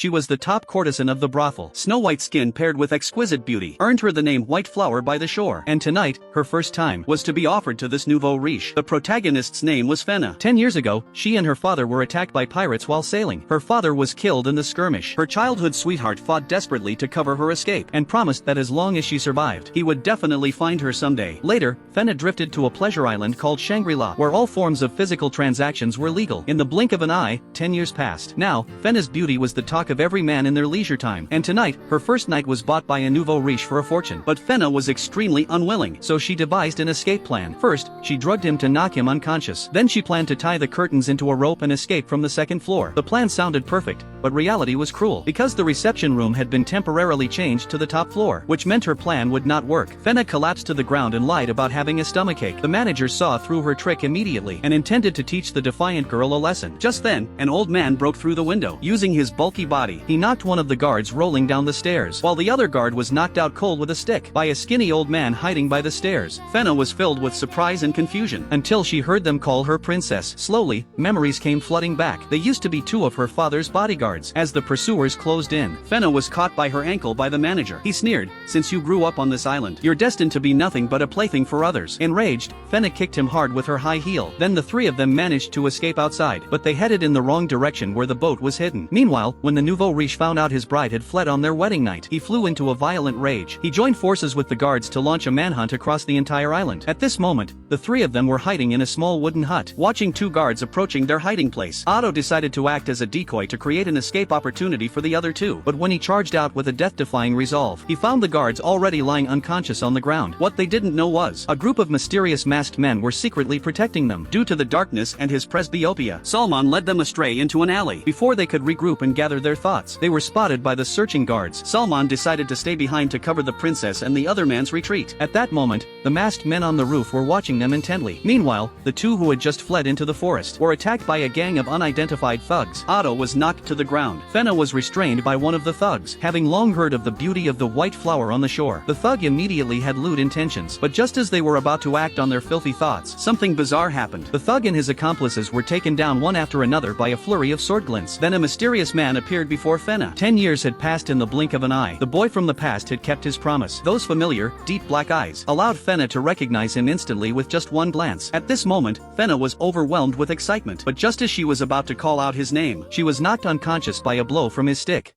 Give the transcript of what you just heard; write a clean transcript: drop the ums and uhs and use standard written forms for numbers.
she was the top courtesan of the brothel. Snow-white skin paired with exquisite beauty earned her the name White Flower by the Shore. And tonight, her first time was to be offered to this nouveau riche. The protagonist's name was Fenna. 10 years ago, she and her father were attacked by pirates while sailing. Her father was killed in the skirmish. Her childhood sweetheart fought desperately to cover her escape and promised that as long as she survived, he would definitely find her someday. Later, Fenna drifted to a pleasure island called Shangri-La, where all forms of physical transactions were legal. In the blink of an eye, 10 years passed. Now, Fenna's beauty was the talk of every man in their leisure time, and tonight, her first night was bought by a nouveau riche for a fortune. But Fenna was extremely unwilling, so she devised an escape plan. First, she drugged him to knock him unconscious. Then she planned to tie the curtains into a rope and escape from the second floor. The plan sounded perfect, but reality was cruel, because the reception room had been temporarily changed to the top floor, which meant her plan would not work. Fenna collapsed to the ground and lied about having a stomachache. The manager saw through her trick immediately and intended to teach the defiant girl a lesson. Just then, an old man broke through the window. Using his bulky body, he knocked one of the guards rolling down the stairs, while the other guard was knocked out cold with a stick by a skinny old man hiding by the stairs. Fenna was filled with surprise and confusion until she heard them call her princess. Slowly, memories came flooding back. They used to be two of her father's bodyguards. As the pursuers closed in, Fenna was caught by her ankle by the manager. He sneered, "Since you grew up on this island, you're destined to be nothing but a plaything for others." Enraged, Fenna kicked him hard with her high heel. Then the three of them managed to escape outside, but they headed in the wrong direction where the boat was hidden. Meanwhile, when the nouveau riche found out his bride had fled on their wedding night, he flew into a violent rage. He joined forces with the guards to launch a manhunt across the entire island. At this moment, the three of them were hiding in a small wooden hut, watching two guards approaching their hiding place. Otto decided to act as a decoy to create an escape opportunity for the other two, but when he charged out with a death-defying resolve, he found the guards already lying unconscious on the ground. What they didn't know was, a group of mysterious masked men were secretly protecting them. Due to the darkness and his presbyopia, Salman led them astray into an alley. Before they could regroup and gather their thoughts, they were spotted by the searching guards. Salman decided to stay behind to cover the princess and the other man's retreat. At that moment, the masked men on the roof were watching them intently. Meanwhile, the two who had just fled into the forest were attacked by a gang of unidentified thugs. Otto was knocked to the ground. Fenna was restrained by one of the thugs, having long heard of the beauty of the white flower on the shore. The thug immediately had lewd intentions, but just as they were about to act on their filthy thoughts, something bizarre happened. The thug and his accomplices were taken down one after another by a flurry of sword glints. Then a mysterious man appeared before Fenna. 10 years had passed in the blink of an eye. The boy from the past had kept his promise. Those familiar, deep black eyes allowed Fenna to recognize him instantly with just one glance. At this moment, Fenna was overwhelmed with excitement, but just as she was about to call out his name, she was knocked unconscious by a blow from his stick.